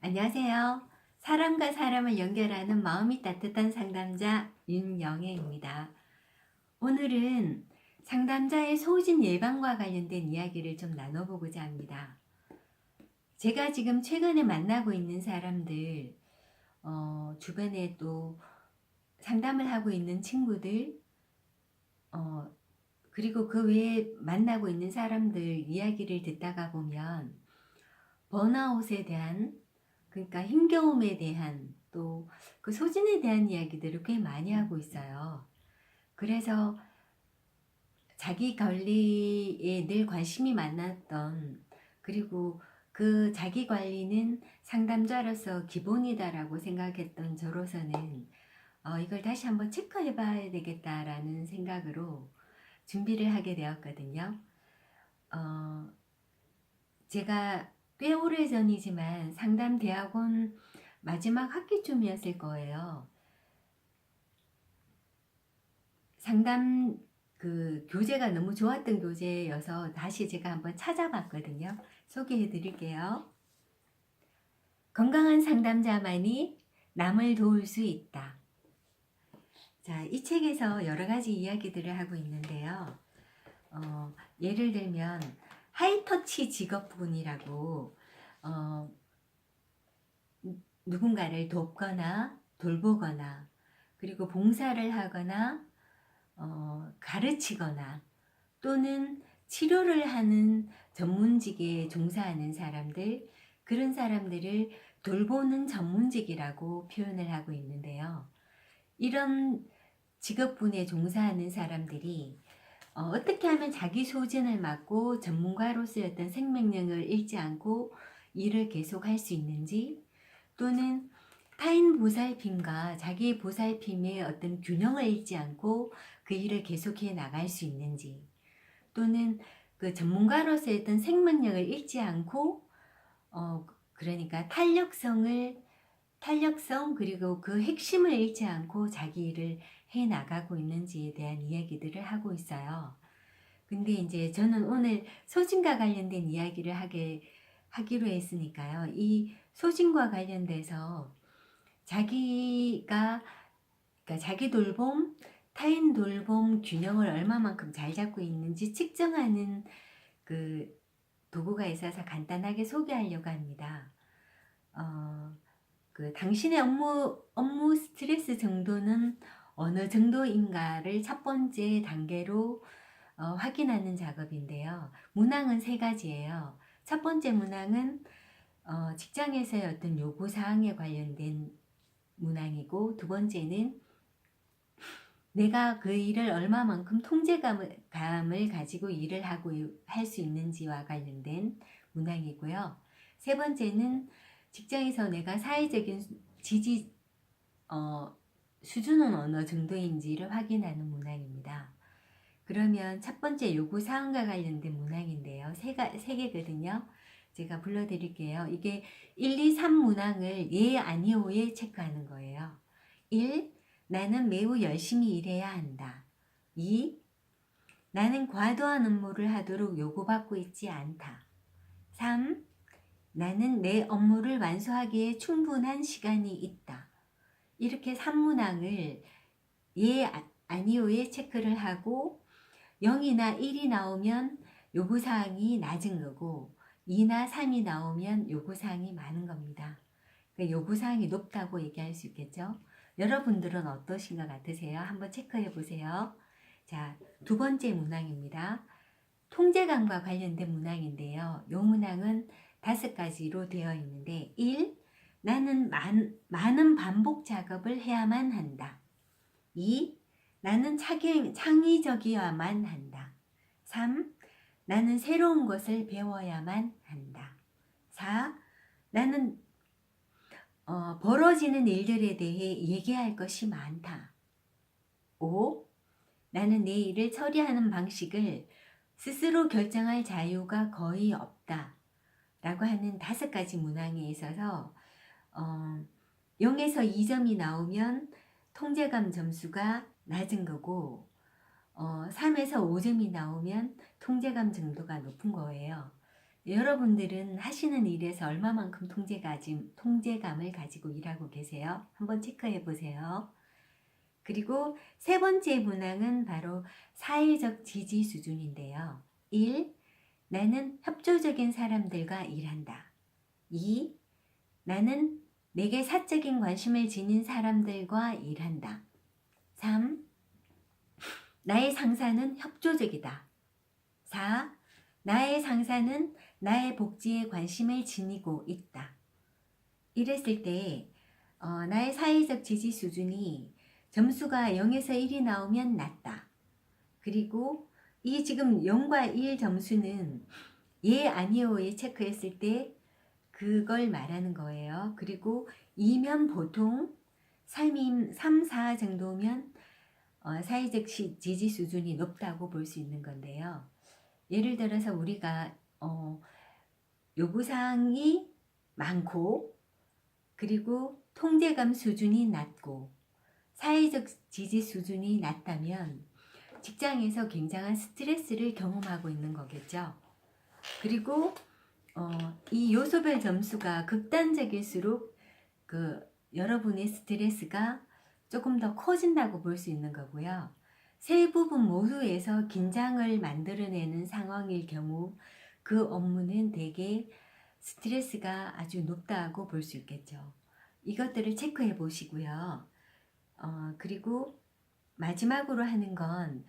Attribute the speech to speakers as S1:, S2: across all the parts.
S1: 안녕하세요. 사람과 사람을 연결하는 마음이 따뜻한 상담자 윤영애입니다. 오늘은 상담자의 소진 예방과 관련된 이야기를 좀 나눠보고자 합니다. 제가 지금 최근에 만나고 있는 사람들, 주변에 또 상담을 하고 있는 친구들, 어, 그리고 그 외에 만나고 있는 사람들 이야기를 듣다가 보면 번아웃에 대한, 그러니까 힘겨움에 대한, 또 그 소진에 대한 이야기들을 꽤 많이 하고 있어요. 그래서 자기 관리에 늘 관심이 많았던, 그리고 그 자기 관리는 상담자로서 기본이다라고 생각했던 저로서는 이걸 다시 한번 체크해 봐야 되겠다라는 생각으로 준비를 하게 되었거든요. 제가 꽤 오래전이지만 상담 대학원 마지막 학기쯤이었을 거예요. 상담 그 교재가 너무 좋았던 교재여서 다시 제가 한번 찾아봤거든요. 소개해 드릴게요. 건강한 상담자만이 남을 도울 수 있다. 자, 이 책에서 여러 가지 이야기들을 하고 있는데요. 예를 들면 하이터치 직업군이라고 누군가를 돕거나 돌보거나 그리고 봉사를 하거나 가르치거나 또는 치료를 하는 전문직에 종사하는 사람들, 그런 사람들을 돌보는 전문직이라고 표현을 하고 있는데요. 이런 직업군에 종사하는 사람들이 어떻게 하면 자기 소진을 막고 전문가로서의 어떤 생명력을 잃지 않고 일을 계속할 수 있는지, 또는 타인 보살핌과 자기 보살핌의 어떤 균형을 잃지 않고 그 일을 계속해 나갈 수 있는지, 또는 그 전문가로서의 어떤 생명력을 잃지 않고 그러니까 탄력성 그리고 그 핵심을 잃지 않고 자기 일을 해 나가고 있는지에 대한 이야기들을 하고 있어요. 근데 이제 저는 오늘 소진과 관련된 이야기를 하기로 했으니까요. 이 소진과 관련돼서 그러니까 자기 돌봄, 타인 돌봄 균형을 얼마만큼 잘 잡고 있는지 측정하는 그 도구가 있어서 간단하게 소개하려고 합니다. 그 당신의 업무 스트레스 정도는 어느 정도인가를 첫 번째 단계로 확인하는 작업인데요. 문항은 세 가지예요. 첫 번째 문항은 직장에서의 어떤 요구사항에 관련된 문항이고, 두 번째는 내가 그 일을 얼마만큼 통제감을 가지고 일을 하고 할 수 있는지와 관련된 문항이고요. 세 번째는 직장에서 내가 사회적인 지지 수준은 어느 정도인지를 확인하는 문항입니다. 그러면 첫 번째 요구사항과 관련된 문항인데요. 세 개거든요. 제가 불러드릴게요. 이게 1, 2, 3 문항을 예, 아니오에 체크하는 거예요. 1. 나는 매우 열심히 일해야 한다. 2. 나는 과도한 업무를 하도록 요구받고 있지 않다. 3. 나는 내 업무를 완수하기에 충분한 시간이 있다. 이렇게 3문항을 예, 아니오에 체크를 하고 0이나 1이 나오면 요구사항이 낮은 거고 2나 3이 나오면 요구사항이 많은 겁니다. 그러니까 요구사항이 높다고 얘기할 수 있겠죠. 여러분들은 어떠신 것 같으세요? 한번 체크해 보세요. 자, 두 번째 문항입니다. 통제감과 관련된 문항인데요. 이 문항은 5가지로 되어 있는데 1. 나는 많은 반복 작업을 해야만 한다. 2. 나는 창의적이어야만 한다. 3. 나는 새로운 것을 배워야만 한다. 4. 나는 벌어지는 일들에 대해 얘기할 것이 많다. 5. 나는 내 일을 처리하는 방식을 스스로 결정할 자유가 거의 없다. 라고 하는 5가지 문항에 있어서 0에서 2점이 나오면 통제감 점수가 낮은 거고 3에서 5점이 나오면 통제감 정도가 높은 거예요. 여러분들은 하시는 일에서 얼마만큼 통제감을 가지고 일하고 계세요? 한번 체크해 보세요. 그리고 세 번째 문항은 바로 사회적 지지 수준인데요. 1. 나는 협조적인 사람들과 일한다. 2. 나는 내게 사적인 관심을 지닌 사람들과 일한다. 3. 나의 상사는 협조적이다. 4. 나의 상사는 나의 복지에 관심을 지니고 있다. 이랬을 때 나의 사회적 지지 수준이 점수가 0에서 1이 나오면 낮다. 그리고 이 지금 0과 1 점수는 예, 아니요에 체크했을 때 그걸 말하는 거예요. 그리고 2면 보통 3, 4 정도면 사회적 지지 수준이 높다고 볼 수 있는 건데요. 예를 들어서 우리가 요구사항이 많고 그리고 통제감 수준이 낮고 사회적 지지 수준이 낮다면 직장에서 굉장한 스트레스를 경험하고 있는 거겠죠. 그리고 이 요소별 점수가 극단적일수록 여러분의 스트레스가 조금 더 커진다고 볼 수 있는 거고요. 세 부분 모두에서 긴장을 만들어내는 상황일 경우 그 업무는 대개 스트레스가 아주 높다고 볼 수 있겠죠. 이것들을 체크해 보시고요. 그리고 마지막으로 하는 건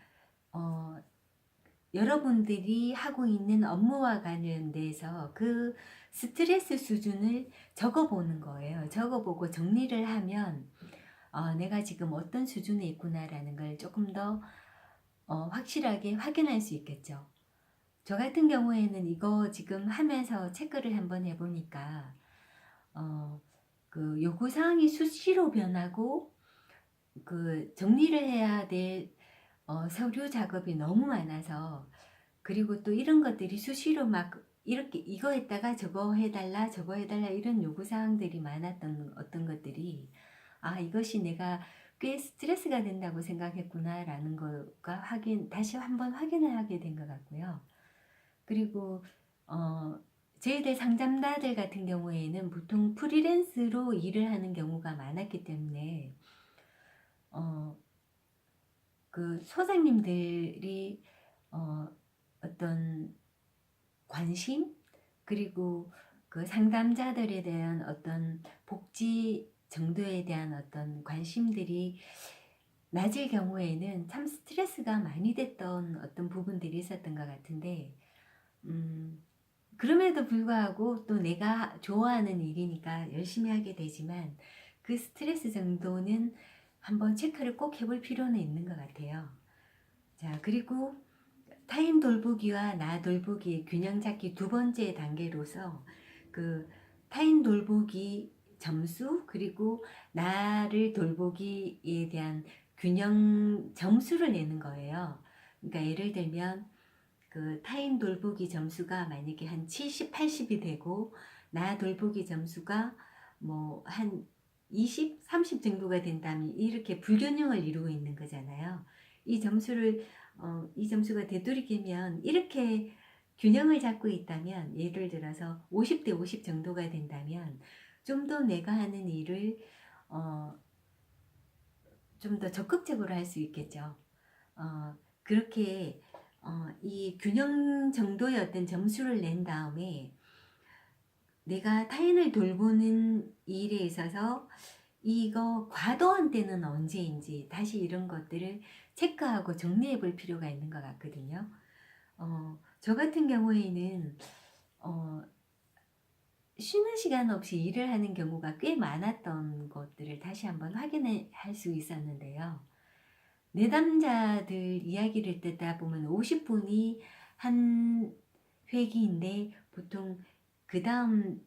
S1: 여러분들이 하고 있는 업무와 관련돼서 그 스트레스 수준을 적어보는 거예요. 적어보고 정리를 하면 내가 지금 어떤 수준에 있구나라는 걸 조금 더 확실하게 확인할 수 있겠죠. 저 같은 경우에는 이거 지금 하면서 체크를 한번 해보니까 그 요구사항이 수시로 변하고 그 정리를 해야 될 서류 작업이 너무 많아서 그리고 또 이런 것들이 수시로 막 이렇게 이거 했다가 저거 해달라 저거 해달라 이런 요구사항들이 많았던 어떤 것들이 이것이 내가 꽤 스트레스가 된다고 생각했구나 라는 거가 다시 한번 확인을 하게 된 것 같고요. 그리고 저희들 상담자들 같은 경우에는 보통 프리랜서로 일을 하는 경우가 많았기 때문에 그 소장님들이 어떤 관심 그리고 그 상담자들에 대한 어떤 복지 정도에 대한 어떤 관심들이 낮을 경우에는 참 스트레스가 많이 됐던 어떤 부분들이 있었던 것 같은데 그럼에도 불구하고 또 내가 좋아하는 일이니까 열심히 하게 되지만 그 스트레스 정도는 한번 체크를 꼭 해볼 필요는 있는 것 같아요. 자, 그리고 타인 돌보기와 나 돌보기의 균형 잡기 두 번째 단계로서 그 타인 돌보기 점수 그리고 나를 돌보기에 대한 균형 점수를 내는 거예요. 그러니까 예를 들면 그 타인 돌보기 점수가 만약에 한 70, 80이 되고 나 돌보기 점수가 뭐 한 20, 30 정도가 된다면 이렇게 불균형을 이루고 있는 거잖아요. 이 점수가 되도록이면 이렇게 균형을 잡고 있다면 예를 들어서 50대 50 정도가 된다면 좀 더 내가 하는 일을 좀 더 적극적으로 할 수 있겠죠. 그렇게 이 균형 정도의 어떤 점수를 낸 다음에 내가 타인을 돌보는 일에 있어서 이거 과도한 때는 언제인지 다시 이런 것들을 체크하고 정리해 볼 필요가 있는 것 같거든요. 저 같은 경우에는 쉬는 시간 없이 일을 하는 경우가 꽤 많았던 것들을 다시 한번 확인할 수 있었는데요. 내담자들 이야기를 듣다 보면 50분이 한 회기인데 보통 그 다음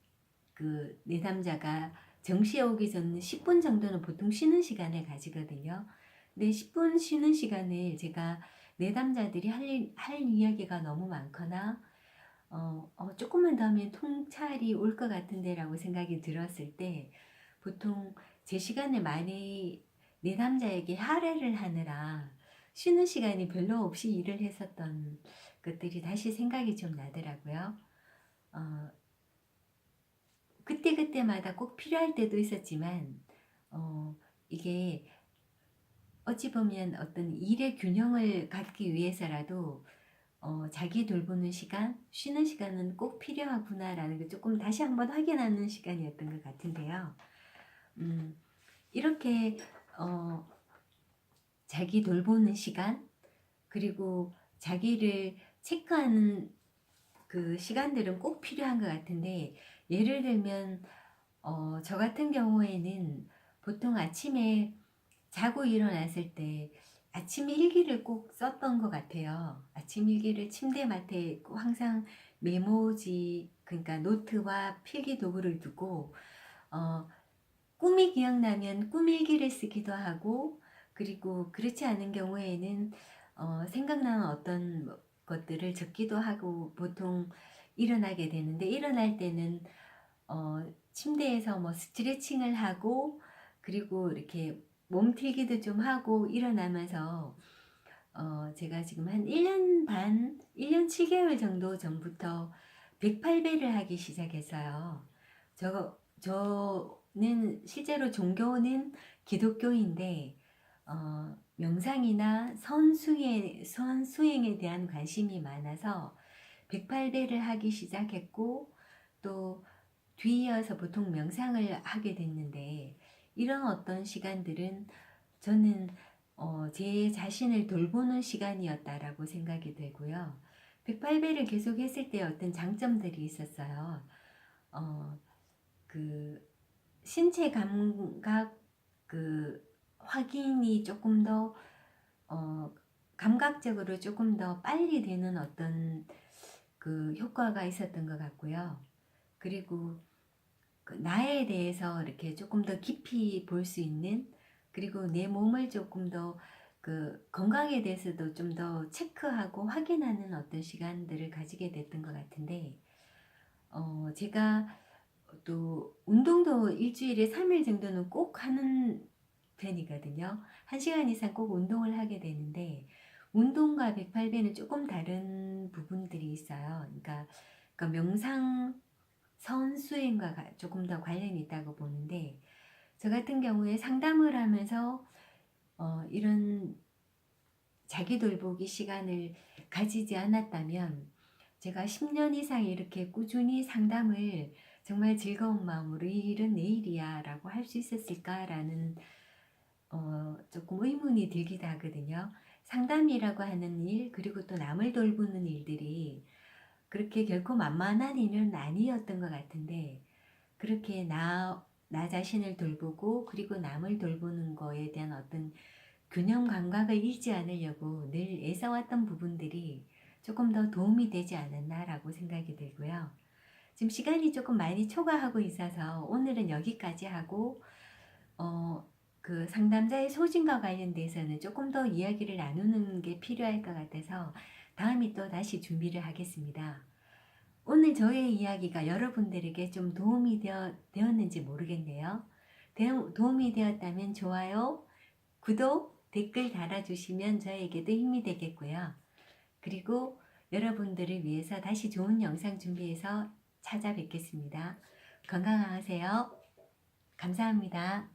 S1: 그 내담자가 정시에 오기 전 10분 정도는 보통 쉬는 시간을 가지거든요. 근데 10분 쉬는 시간을 제가 내담자들이 할 이야기가 너무 많거나 조금만 더 하면 통찰이 올 것 같은데 라고 생각이 들었을 때 보통 제 시간을 많이 내담자에게 할애를 하느라 쉬는 시간이 별로 없이 일을 했었던 것들이 다시 생각이 좀 나더라고요. 어, 그때그때마다 꼭 필요할 때도 있었지만 이게 어찌 보면 어떤 일의 균형을 갖기 위해서라도 자기 돌보는 시간, 쉬는 시간은 꼭 필요하구나라는 걸 조금 다시 한번 확인하는 시간이었던 것 같은데요. 이렇게 자기 돌보는 시간, 그리고 자기를 체크하는 그 시간들은 꼭 필요한 것 같은데, 예를 들면 저 같은 경우에는 보통 아침에 자고 일어났을 때 아침 일기를 꼭 썼던 것 같아요. 아침 일기를 침대맡에 꼭 항상 메모지, 그러니까 노트와 필기 도구를 두고 꿈이 기억나면 꿈 일기를 쓰기도 하고, 그리고 그렇지 않은 경우에는 생각나는 어떤 것들을 적기도 하고 보통 일어나게 되는데, 일어날 때는 침대에서 뭐 스트레칭을 하고, 그리고 이렇게 몸틀기도 좀 하고 일어나면서 제가 지금 한 1년 반, 1년 7개월 정도 전부터 108배를 하기 시작했어요. 저는 실제로 종교는 기독교인데 명상이나 선수행에 대한 관심이 많아서 108배를 하기 시작했고, 또 뒤이어서 보통 명상을 하게 됐는데, 이런 어떤 시간들은 저는 제 자신을 돌보는 시간이었다라고 생각이 되고요. 108배를 계속 했을 때 어떤 장점들이 있었어요. 그 신체 감각 그 확인이 조금 더 감각적으로 조금 더 빨리 되는 어떤 그 효과가 있었던 것 같고요. 그리고 그 나에 대해서 이렇게 조금 더 깊이 볼 수 있는, 그리고 내 몸을 조금 더 그 건강에 대해서도 좀 더 체크하고 확인하는 어떤 시간들을 가지게 됐던 것 같은데, 제가 또 운동도 일주일에 3일 정도는 꼭 하는 편이거든요. 1시간 이상 꼭 운동을 하게 되는데, 운동과 108배는 조금 다른 부분들이 있어요. 그러니까 명상 선수행과 조금 더 관련이 있다고 보는데, 저 같은 경우에 상담을 하면서 이런 자기 돌보기 시간을 가지지 않았다면 제가 10년 이상 이렇게 꾸준히 상담을 정말 즐거운 마음으로 이 일은 내 일이야 라고 할 수 있었을까라는 조금 의문이 들기도 하거든요. 상담이라고 하는 일, 그리고 또 남을 돌보는 일들이 그렇게 결코 만만한 일은 아니었던 것 같은데, 그렇게 나 자신을 돌보고 그리고 남을 돌보는 거에 대한 어떤 균형 감각을 잃지 않으려고 늘 애써왔던 부분들이 조금 더 도움이 되지 않았나라고 생각이 들고요. 지금 시간이 조금 많이 초과하고 있어서 오늘은 여기까지 하고, 그 상담자의 소진과 관련돼서는 조금 더 이야기를 나누는 게 필요할 것 같아서 다음에 또 다시 준비를 하겠습니다. 오늘 저의 이야기가 여러분들에게 좀 도움이 되었는지 모르겠네요. 도움이 되었다면 좋아요, 구독, 댓글 달아주시면 저에게도 힘이 되겠고요. 그리고 여러분들을 위해서 다시 좋은 영상 준비해서 찾아뵙겠습니다. 건강하세요. 감사합니다.